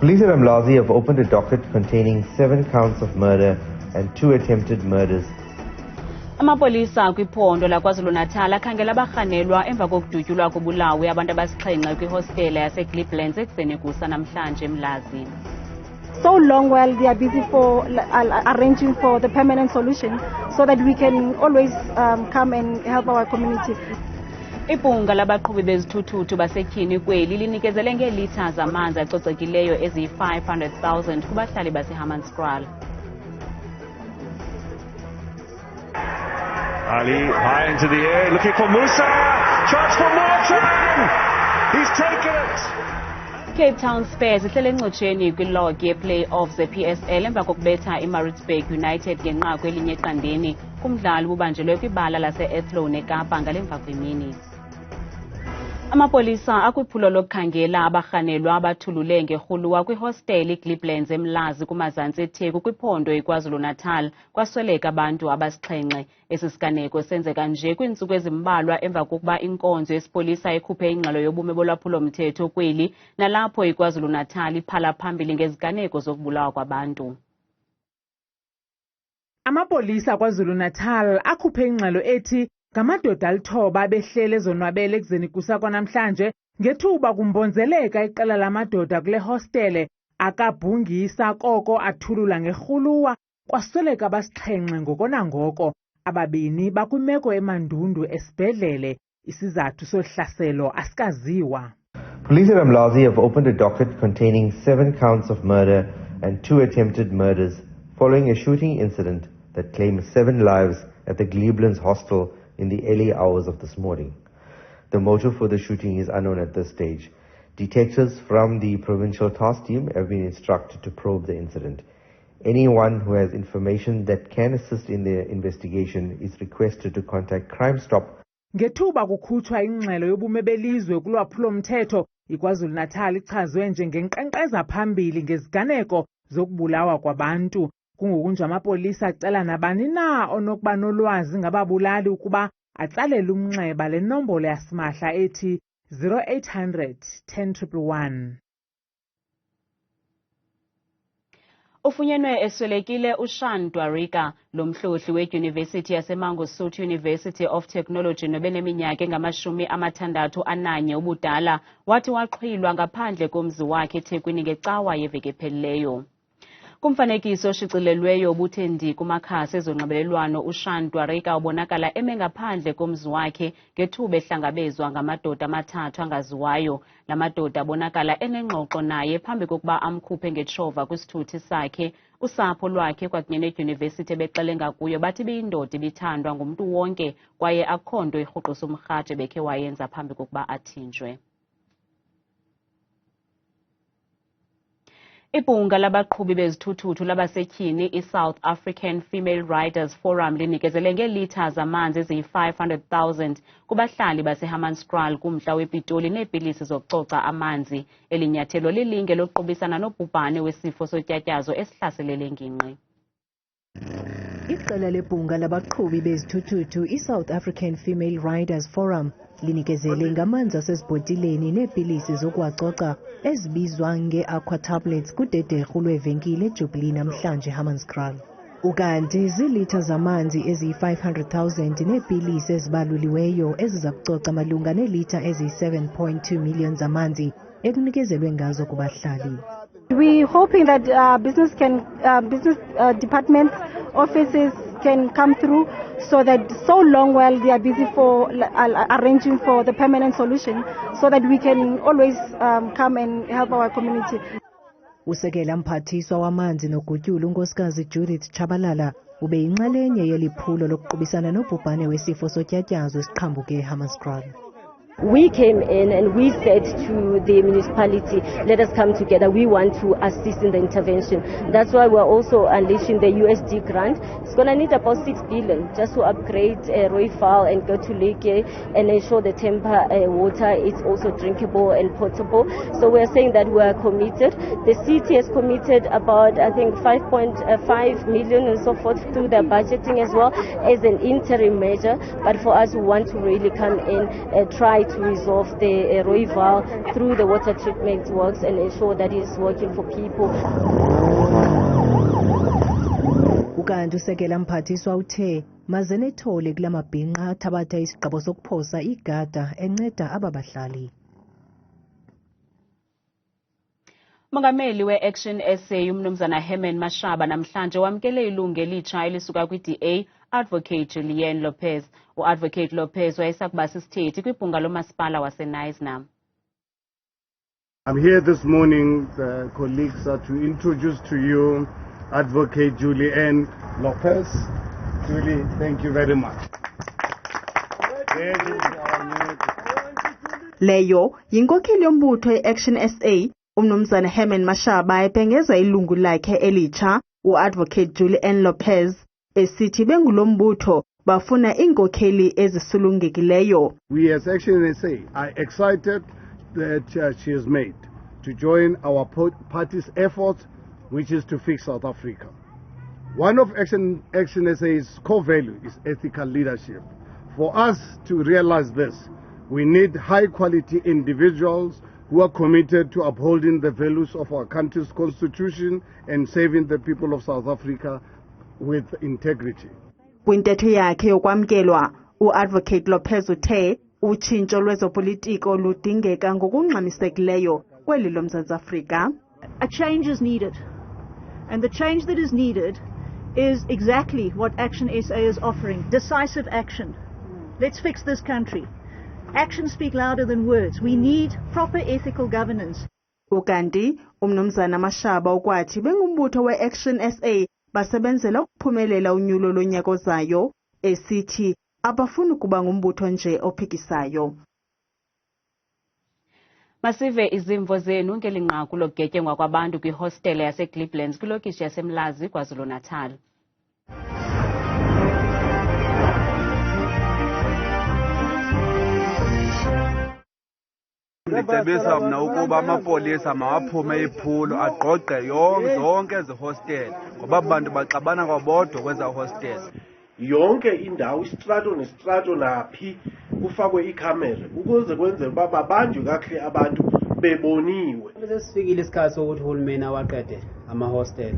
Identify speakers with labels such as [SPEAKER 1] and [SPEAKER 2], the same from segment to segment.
[SPEAKER 1] Police at Umlazi have opened a docket containing 7 counts of murder and 2 attempted murders.
[SPEAKER 2] Amapolisa kwiphondo laKwaZulu-Natal akhangela abarhanelwa emva kokudutyulwa kubulawe abantu abasixhenxe kwihostele yaseGlebelands ekuseni kusa namhlanje eMlazi.
[SPEAKER 3] So long while they are busy for arranging for the permanent solution so that we can always come and help our community.
[SPEAKER 2] Ibhunga labaqhubi bezithuthuthu basetyhini kweli linikezele ngeelitha zamanzi acocekileyo eziyi-500,000 kubahlali baseHammanskraal.
[SPEAKER 4] Ali high into the air, looking for Musa. Chance for Morton. He's taken it.
[SPEAKER 2] Cape Town Spurs ihlele encotsheni kwilog ye-playoffs ze-PSL emva kokubetha iMaritzburg United ngenqaku elinye eqandeni kumdlalo ububanjelwe kwibala lase-Athlone eKapa ngalemva kwemini. Amapolisa akwiphulo lokukhangela abarhanelwa abathulule ngerhuluwa kwihostele eGlebelands eMlazi kumazantsi eTheku kwiphondo iKwaZulu-Natal kwasweleka abantu abasixhenxe. Esi siganeko senzeka nje kwiintsuku ezimbalwa emva kokuba inkonzo yesipolisa ikhuphe ingxelo yobume bolwaphulo-mthetho kweli nalapho iKwaZulu-Natal iphala phambili ngeziganeko zokubulawa kwabantu.
[SPEAKER 5] Amapolisa KwaZulu-Natal akhuphe ingxelo ethi ngamadoda alithoba behlele zonwabele ekuzeni kusa kwanamhlanje ngethuba kumbonzeleka iqela lamadoda kule hostele akabhungisa koko athulula ngerhuluwa kwasweleka abasixhenxe ngoko nangoko ababini bakwimeko emandundu esibhedlele isizathu sohlaselo asikaziwa.
[SPEAKER 1] Police at Umlazi have opened a docket containing 7 counts of murder and 2 attempted murders following a shooting incident that claimed 7 lives at the EGlebelands hostel in the early hours of this morning. The motive for the shooting is unknown at this stage. Detectives from the provincial task team have been instructed to probe the incident. Anyone who has information that can assist in the investigation is requested to contact Crime Stop.
[SPEAKER 5] Ngethuba kukhutshwa ingxelo yobume belizwe kulwaphulo-mthetho, iKwaZulu-Natal ichazwe njengenkqenkqeza phambili ngeziganeko zokubulawa kwabantu. Kungokunje amapolisa acela nabani na onokuba nolwazi ngababulali ukuba atsalele umnxeba le nombolo yasimahla ethi 0800 10111.
[SPEAKER 2] Ufunyenwe eswelekile uShan Dwarika, lo mhlohli wedyunivesithi yaseMangosuthu University of Technology nobeneminyaka engama-61 ubudala, wathi waxhwilwa ngaphandle komzi wakhe eThekwini ngecawa yeveki ephelileyo. Kumfanekiso oshicilelweyo obuthe ndi kumakhasi ezonxibelelwano, uShan Dwarika ubonakala eme ngaphandle komzi wakhe ngethuba ehlangabezwa ngamadoda amathathu angaziwayo. La madoda abonakala enengxoxo naye phambi kokuba amkhuphe ngetshova kwisithuthi sakhe. Usapho lwakhe kwakunye nedyunivesithi ebexele ngakuyo bathi biyindoda ibithandwa ngumntu wonke kwaye akho nto irhuqisa umrhatshe bekhe wayenza phambi kokuba athinjwe. Ibhunga labaqhubi bezithuthuthu labasetyhini iSouth African Female Riders Forum linikezele ngeelitha zamanzi eziyi-500,000 kubahlali baseHammanskraal kumntla wePitoli neepilisi zokucoca amanzi. Elinyathelo lilinge lokuqubisana nobhubhane wesifo sotyatyazo esihlaselele engingqi.
[SPEAKER 6] Iqela lebhunga labaqhubi bezithuthuthu iSouth African Female Riders Forum linikezele ngamanzi asezibhotileni neepilisi zokuwacoca ezibizwa nge-aqua tablets kudederhu lwevenkile eJubilee namhlanje eHammanskraal. Ukanti ziilitha zamanzi eziyi-500,000 neepilisi ezibaluliweyo eziza kucoca malunga neelitha eziyi-7.2 million zamanzi ekunikezelwe ngazo kubahlali.
[SPEAKER 3] We're hoping that business departments, offices can come through so that so long while they are busy for arranging for the permanent solution so that we can always come and help our community.
[SPEAKER 6] Usekela mphathiswa wamanzi nogutyulo unkosikazi Judith Chabalala ube yinxalenye yeliphulo lokuqubisana nobhubhane wesifo sotyatyazo esiqhambuke eHammanskraal.
[SPEAKER 7] We came in and we said to the municipality, let us come together. We want to assist in the intervention. That's why we're also unleashing the USD grant. It's going to need about 6 billion just to upgrade Royval and go to Lake and ensure the Temper water is also drinkable and potable. So we're saying that we are committed. The city has committed about, I think, 5.5 million and so forth through their budgeting as well as an interim measure. But for us, we want to really come in and try try to resolve the Rooival through the water treatment works and ensure that it's working for people.
[SPEAKER 6] Ukanti usekela mphathiswa uthe maze nethole kulamabhinqa athabatha isigqebo sokuphosa igada enceda ababahlali.
[SPEAKER 2] Mongameli we-ActionSA umnumzana Herman Mashaba namhlanje wamkele ilungu elitsha elisuka kwi-DA Advocate Julienne Lopez. U-Advocate Lopez wayesakuba sisithethi kwibhunga lomasipala waseNaisna.
[SPEAKER 8] I'm here this morning, colleagues, to introduce to you Advocate Julienne Lopez. Julie, thank you very much.
[SPEAKER 9] Leyo yinkokheli yombutho e-ActionSA umnumzana Herman Mashaba ebhengeza ilungu lakhe elitsha u-Advocate Julienne Lopez esithi bengulombutho bafuna inkokheli ezisulungekileyo.
[SPEAKER 8] We as ActionSA are excited that she has made to join our party's efforts, which is to fix South Africa. One of ActionSA's core values is ethical leadership. For us to realize this, we need high-quality individuals who are committed to upholding the values of our country's constitution and serving the people of South Africa with integrity.
[SPEAKER 9] Kwintetho yakhe yokwamkelwa, u-Advocate Lopez uthe utshintsho lwezopolitiko ludingeka ngokungxamisekileyo kweli loMzantsi Afrika.
[SPEAKER 10] A change is needed, and the change that is needed is exactly what ActionSA is offering: decisive action. Let's fix this country. Actions speak louder than words. We need proper ethical governance.
[SPEAKER 9] Ukanti umnumzana Mashaba ukwathi bengumbutho we-ActionSA basebenzela ukuphumelela unyulo lonyaka ozayo esithi abafuni kuba ngumbutho nje ophikisayo.
[SPEAKER 2] Masive izimvo zenu ngelinqaku lokugetyengwa kwabantu kwihostele yaseGlebelands kwilokishi yaseMlazi KwaZulu-Natal.
[SPEAKER 11] Ndicebisa mna ukuba amapolisa mawaphume iphulo aqoqe zonke ezi hostel ngoba abantu baxabana kwabodwa kweza hostel.
[SPEAKER 12] Yonke indawo istrato nestrato naphi kufakwe ikhamera ukuze kwenzeke uba babanjwe kakuhle abantu beboniwe.
[SPEAKER 13] Sesifikile isikhathi sokuthi uhulumeni awaqede ama-hostel.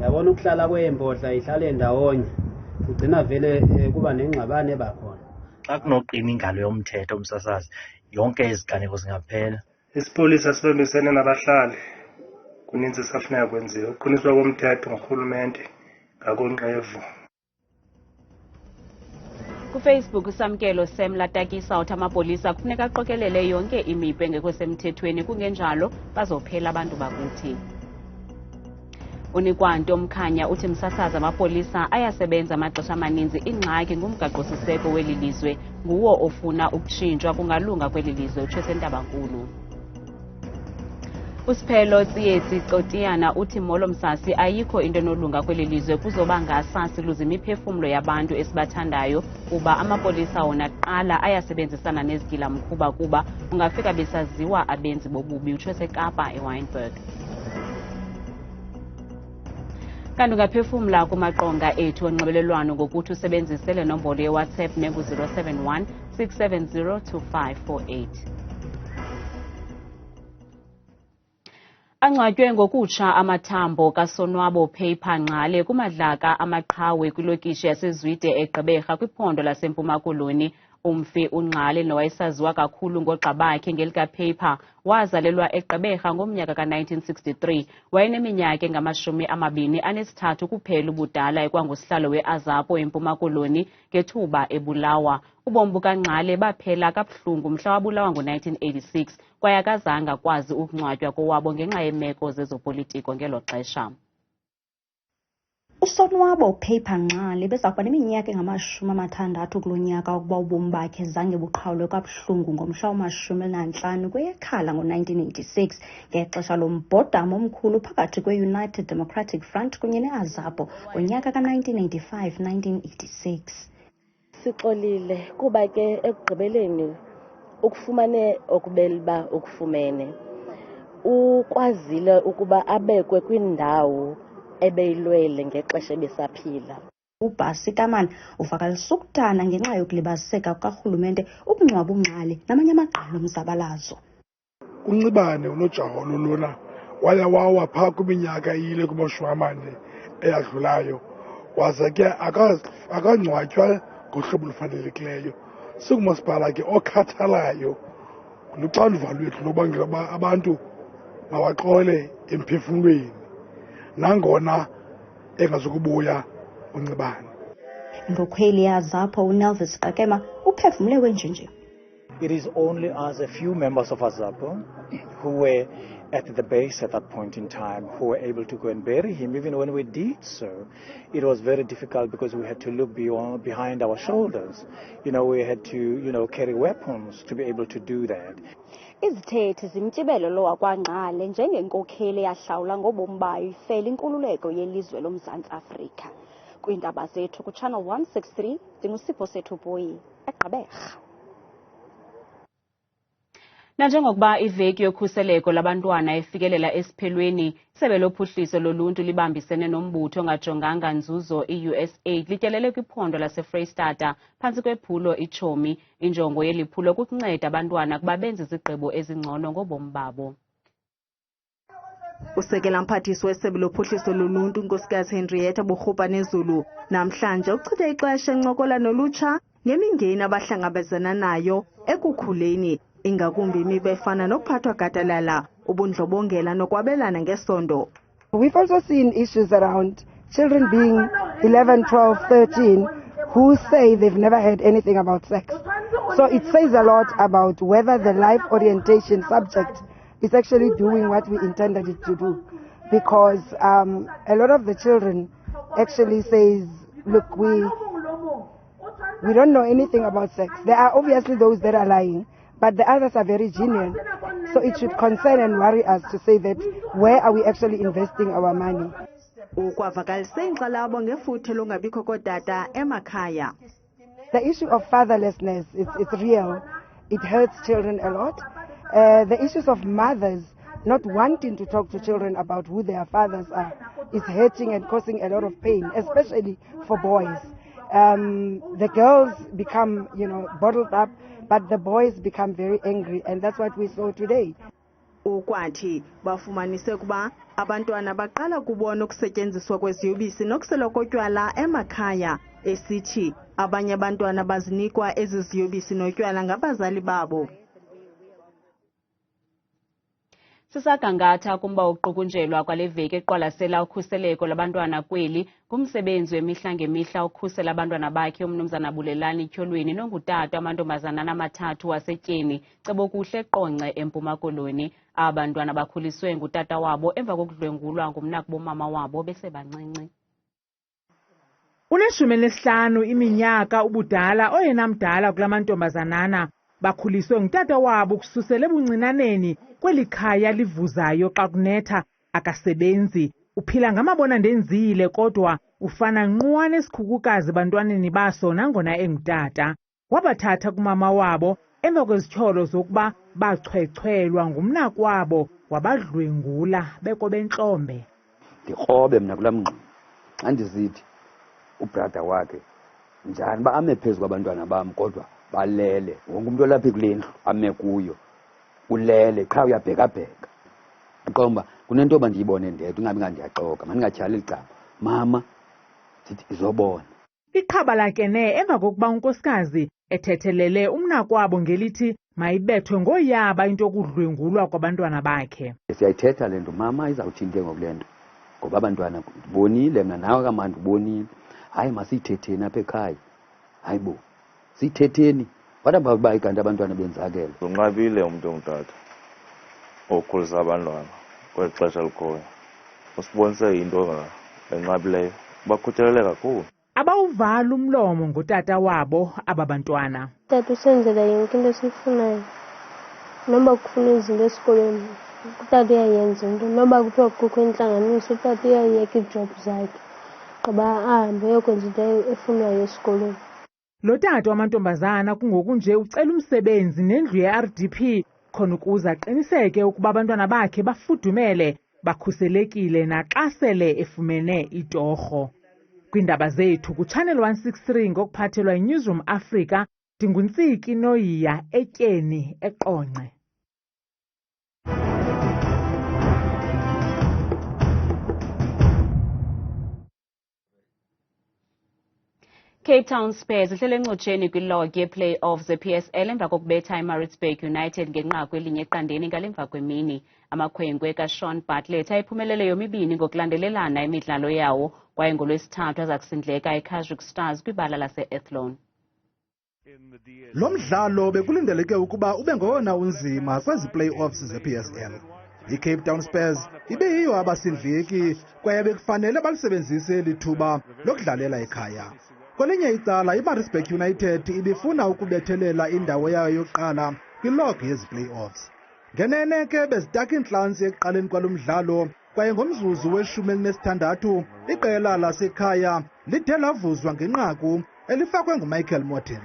[SPEAKER 13] Yabona ukuhlala kwey'mbodla ihlale ndawonye kugcina vele kuba nengxabano ebakhona.
[SPEAKER 14] Xa kunoqina ingalo yomthetho umsasazi yonke iziganeko zingaphela.
[SPEAKER 15] Isipolisa sibambisene nabahlali kuninzi safuneka kwenziwa ukuqiniswa komthetho ngurhulumente ngakonqevu.
[SPEAKER 2] KuFacebook usamkelo Sam latakisa uthi amapolisa kufuneka aqokelele yonke imipu engekho semthethweni kungenjalo bazophela abantu bakuthi. Unikwanti omkhanya uthi msasaza amapolisa ayasebenza amaxesha amaninzi ingxaki ngumgaqo-siseko weli lizwe nguwo ofuna ukutshintshwa kungalunga kweli lizwe utsho sentabankulu. Usiphelo Tsietsi Cotiyana uthi molo msasi ayikho into enolunga kweli lizwe kuzoba ngasasi luza imiphefumlo yabantu esibathandayo kuba amapolisa wona kuqala ayasebenzisana nezigilamkhuba kuba ungafika besaziwa abenzi bobubi utsho seKapa eWynberg. Kanti ungaphefumla kumaqonga ethu onxibelelwano ngokuthi usebenzise le nombolo yeWhatsApp nengu-071 670 2548. Ungcwatywe ngokutsha amathambo kaSonwabo Ungxxale kumadlaka amaqhawe kwilokishi yaseZwide eGqeberha kwiphondo laseMpuma Koloni. Umfi uNgxale nowayesaziwa kakhulu ngogxa bakhe ngelikaPaper wazalelwa eGqeberha ngomnyaka ka-1963. Wayeneminyaka engama-23 kuphela ubudala ekwangusihlalo we-Azapo eMpuma Koloni ngethuba ebulawa. Ubomi bukaNgxale baphela kabuhlungu mhla wabulawa ngo-1986 kwaye akazange akwazi ukungcwatywa kowabo ngenxa yeemeko zezopolitiko ngelo xesha.
[SPEAKER 16] uSonwabo Ungxxale bezakuba neminyaka engama-60 kulo nyaka ukuba ubomi bakhe zange buqhawulwe kabuhlungu ngomhla wama-15 kweyeKhala ngo-1986 ngexesha lombhodamo omkhulu phakathi kwe-United Democratic Front kunye ne-Azapo ngonyaka ka-1985-1986.
[SPEAKER 7] Sixolile kuba ke ekugqibeleni ukufumane okubelba ukufumene. Ukwazile ukuba abekwe kwindawo ebeyilwele ngexesha ebesaphila.
[SPEAKER 16] uBhasikamani uvakalisa ukudana ngenxa yokulibaziseka kukarhulumente ukungcwaba uNgxale namanye amaqela omzabalazo.
[SPEAKER 17] uNcibane unoJaholo lona waya wawa phaa kwiminyaka iyile kumashwamane eyadlulayo waze ke akangcwatywa ngohlobo olufanelekileyo. Singumasipala ke okhathalayo luxanduva lwethu lobangela uba abantu mawaxole emphefumlweni nangona engazukubuya uNcibane.
[SPEAKER 16] Inkokheli yazapho uNelvis Qakema uphefumle wenjenje.
[SPEAKER 18] It is only as a few members of Azapo who were at the base at that point in time who were able to go and bury him. Even when we did so, it was very difficult because we had to look behind our shoulders. We had to, carry weapons to be able to do that.
[SPEAKER 16] Izithethe zimtyibelo lo wakwaNgxale njengenkokheli yahlawula ngobomi bayo ifela inkululeko yelizwe loMzantsi Afrika. Kwiindaba zethu kuChannel 163 ndingusipho sethu boyi eGqeberha.
[SPEAKER 2] Nanjengokuba iveki yokhuseleko labantwana ifikelela esiphelweni, isebe lophuhliso loluntu libambisene nombutho ongajonganga nzuzo i-USAID lityelele kwiphondo laseFreystata phantsi kwephulo iChomi. Injongo yeli phulo kukunceda abantwana kuba benze izigqibo ezingcono ngobomi babo.
[SPEAKER 9] Usekela mphathiswa wesebe lophuhliso loluntu unkosikazi Henrietta Burhupane-Zulu namhlanje uchitha ixesha encokola nolutsha ngemingeni abahlangabezana nayo ekukhuleni, ingakumbi imiba efana nokuphathwa gadalala, ubundlobongela nokwabelana ngesondo.
[SPEAKER 19] We've also seen issues around children being 11, 12, 13 who say they've never heard anything about sex. So it says a lot about whether the life orientation subject is actually doing what we intended it to do. Because a lot of the children actually says, look, we don't know anything about sex. There are obviously those that are lying, but the others are very genuine. So it should concern and worry us to say that where are we actually investing our money? The issue of fatherlessness, it's real. It hurts children a lot. The issues of mothers not wanting to talk to children about who their fathers are is hurting and causing a lot of pain, especially for boys. The girls become, bottled up, but the boys become very angry, and that's what we saw today.
[SPEAKER 9] Ukwathi bafumanise ukuba abantwana baqala kubona ukusetyenziswa kweziyobisi nokusela kotywala emakhaya, esithi abanye abantwana bazinikwa ezi ziyobisi notywala ngabazali babo.
[SPEAKER 2] Sisagangatha kumba ukuqukunjelwa kwale veki eqwalasela ukhuseleko labantwana kweli ngumsebenzi wemihla ngemihla ukhusela abantwana bakhe umnumzana Bulelani Tyholweni nongutata amantombazana amathathu wasetyeni Cebokuhle Qonce eMpuma Koloni. Abantwana bakhuliswe ngutata wabo emva kokudlwengulwa ngumnakubo mama wabo besebancinci.
[SPEAKER 5] Une-15 iminyaka ubudala oyena mdala kula mantombazanana bakhuliswe ngutata wabo kususela ebuncinaneni kweli khaya livuzayo xa kunetha, akasebenzi, uphila ngamabona ndenzile kodwa ufana nqwa nesikhukukazi bantwaneni baso nangona engutata. Wabathatha kumama wabo emva kwezityholo zokuba bachwechwelwa ngumnakwabo wabadlwengula beko bentlombe.
[SPEAKER 20] Ndikrobe mna kula mngxuma xa ndisithi ubrada wakhe njani ba ame phezu kwabantwana bam kodwa balele. Wonke umuntu olapha kule ndlu ame kuyo ulele qha uyabhekabheka. Uqomba kunentoba ndiyibone ndedwa ungabi ngandiyaxoka mandingatyhali licama mama ndithi izobona.
[SPEAKER 5] Iqhaba lakhe emva kokuba unkosikazi ethethelele umnakwabo ngelithi mayibethwe ngoyaba into yokudlwengulwa kwabantwana bakhe.
[SPEAKER 20] Siyayithetha le nto mama izawuthini ke ngokule nto ngoba abantwana ndibonile mna nawe kamandi ubonile. Hayi masiyithetheni apha ekhaya. Hayi bo siyithetheni. What about uba ikanti abantwana benzakele?
[SPEAKER 21] Unqabile umuntu ongutata okhulisa abantwana kweli xesha likhoyo. Usibonise into enqabileyo bakhuthelele kakhulu.
[SPEAKER 5] Abawuvala umlomo ngutata wabo aba bantwana.
[SPEAKER 22] Tata usenzela yonke into esiyifunayo. Noba kufuna izinto esikolweni utata uyayenza into. Noba kuthiwa kukho intlanganiso utata uyayeka ijob zakhe ngoba ahambe yokwenza into efunwayo esikolweni.
[SPEAKER 5] Lo tata wamantombazana kungoku nje ucela umsebenzi nendlu ye-RDP khona ukuze aqiniseke ukuba abantwana bakhe bafudumele bakhuselekile naxa sele efumene itorho. Kwiindaba zethu kuChannel 163 ngokuphathelwa iNewsroom Africa, ndinguntsiki Noyiya etyeni eQonce.
[SPEAKER 2] Town Spurs ihlele encotsheni kwilog ye-playoffs ze-PSL emva kokubetha iMaritzburg United ngenqaku elinye eqandeni ngalemva kwemini. Amakhwenkwe kaShawn Bartlett ayiphumelele yomibini ngokulandelelana imidlalo yawo, kwaye ngolwesithathu aza kusindleka iKaizer Stars kwibala lase-Athlone.
[SPEAKER 1] Lo mdlalo bekulindeleke ukuba ube ngowona unzima kwezi playoffs ze-PSL. I-Cape Town Spurs ibeyiyo abasindleki kwaye bekufanele balisebenzise lithuba lokudlalela ekhaya. Kwelinye icala iMaritzburg United ibifuna ukubethelela indawo yayo yokuqala kwilog yezi playoffs. Ngenene ke bezitaka intlantsi ekuqaleni kwalo mdlalo, kwaye ngomzuzu we-16 iqela lasekhaya lithe lavuzwa ngenqaku elifakwe nguMichael Morton.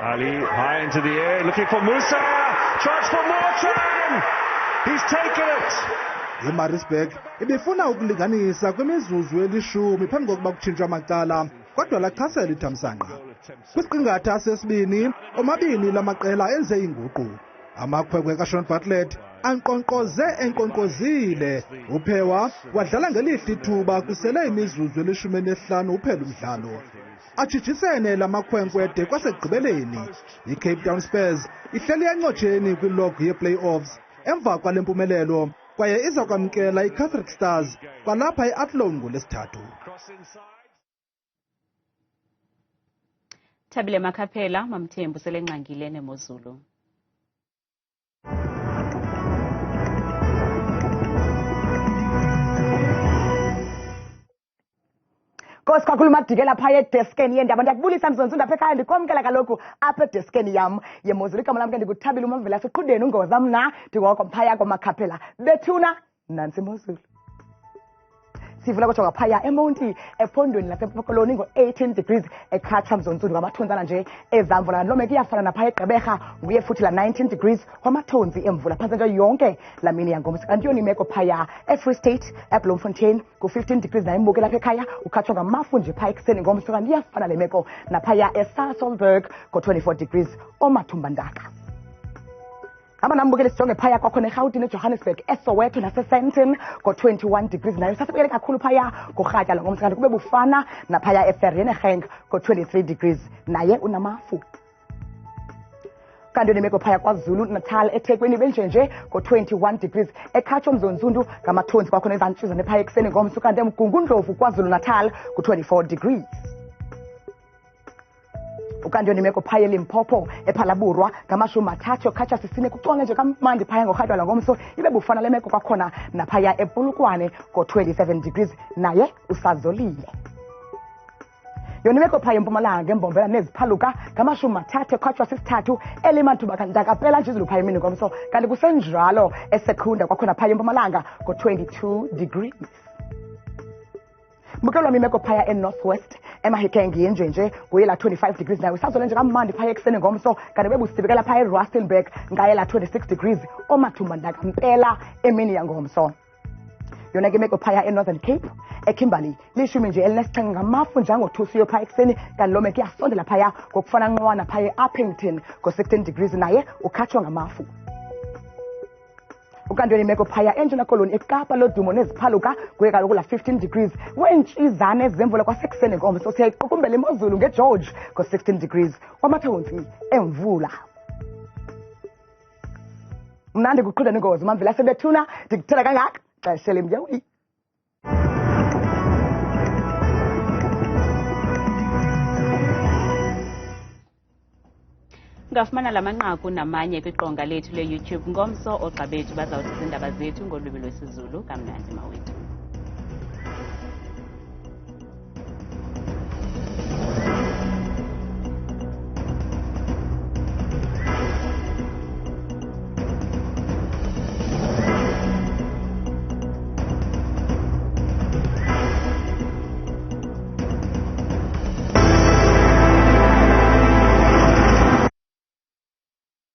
[SPEAKER 4] Ali high into the air, looking for Musa, tries for Morton, he's taken it.
[SPEAKER 1] iMaritzburg ibifuna ukulinganisa kwimizuzu eli10 phambi kokuba kutshintshwe amacala, kodwa lachasela ithamsanqa. Kwisiqingatha sesibini, omabini lamaqela enze inguqu. Amakhwenkwe kaShawn Bartlett enqonqozile. Uphewa wadlala ngelihle ithuba kusele imizuzu eli15 uphela umdlalo. Atshitshisene lamakhwenkwe de kwasekugqibeleni. I-Cape Town Spurs ihleli encotsheni kwilog ye-playoffs emva kwale mpumelelo, kwaye iza kwamkela iKaizer Stars kwalapha eAthlone ngolwesithathu.
[SPEAKER 2] Thabile Makhaphela, Mamthembu selengqangile neMozulu.
[SPEAKER 23] Nkosi kakhulu Madikela phaya edeskeni yendaba. Ndiyakubulisa Mzonzunda apha ekhaya, ndikhomkela kaloku apha edeskeni yam yeMozulu. Igama lam ke ndikuthabile uMamvela asiqhudeni ungoza mna ndingoko phaya kwamakhaphela bethuna nansi Mozulu. Sivula kodwa phaya eMonti ephondweni lasePhokoloni ngo-18 degrees eKhatshwa Mzonzulu ngamathontsana nje ezamvula. Noma kuyafana naphaya eGqeberha nguye futhi la 19 degrees kwamathonsi emvula phantsi nje yonke la mini yangomso. Kanti yona imeko phaya eFree State eBloemfontein ku-15 degrees naye imbuke lapha ekhaya ukhatshwa ngamafu nje phaya ekuseni ngomso. Kanti iyafana le meko naphaya eSasolburg ngo-24 degrees omathumbandaka. Nambukele sijonge phaya kwakhona eGauteng eJohannesburg eSoweto naseSandton ngo-21 degrees nayo sasibekele kakhulu phaya kurhatya ngomso. Kanti kube bufana naphaya eVereeniging ngo-23 degrees naye unamafu. Kanti nemeko phaya kwaZulu Natal eThekwini benjenje ngo-21 degrees eKhatshwa Mzonzundu ngamathonsi kwakhona ezantshuzane phaya ekuseni ngomso. Kanti eMgungundlovu kwaZulu Natal ku-24 degrees. Ukanti nemeko phaya eLimpopo ePhalaburwa ngama-30 Khatshwa sisine kucone nje kamandi phaya ngorhatya ngomso. Ibe bufana le meko kwakhona naphaya ePolokwane ngo-27 degrees naye usazolile. Yona imeko phaya eMpumalanga eMbombela neziphaluka ngama-30 Khatshwa sisithathu elimathuba ndakapela nje izulu phaya emini ngomso. Kanti kusenjalo eSekhunda kwakhona phaya eMpumalanga ngo-22 degrees. Bukelwa imeko phaya eNorthwest eMahikeng yenjenje nguye la 25 degrees nayo isazole nje kamandi phaya ekuseni ngomso. Kanti bebusibekela phaya eRustenburg ngaye la 26 degrees omathumba ndakampela emini yangomso. Yona ke imeko phaya eNorthern Cape eKimberley lishumi nje elinesixhenxe ngamafu njengothusiyo phaya ekuseni. Kanti lo meko iyasondela phaya ngokufana nqwana phaya eUppington ngo-16 degrees naye ukhatshwa ngamafu. Ukanti imeko phaya eNtshona Koloni eKapa lodumo neziphaluka kuye kaloku la 15 degrees wentshizane ezemvula kwasekuseni ngomso. Siyayiqukumbela imozulu ngeGeorge ngo-16 degrees kwamathonsi emvula. Mna ndikuqhuda nengozi uMamvela sebethuna ndikuthela kangaka xesha lemyawi.
[SPEAKER 2] Ngafumana lamanqaku namanye kwiqonga lethu le-YouTube ngomso. Ogxa bethu bazawuthi izindaba zethu ngolwimi lwesiZulu. Kamnandi mawethu.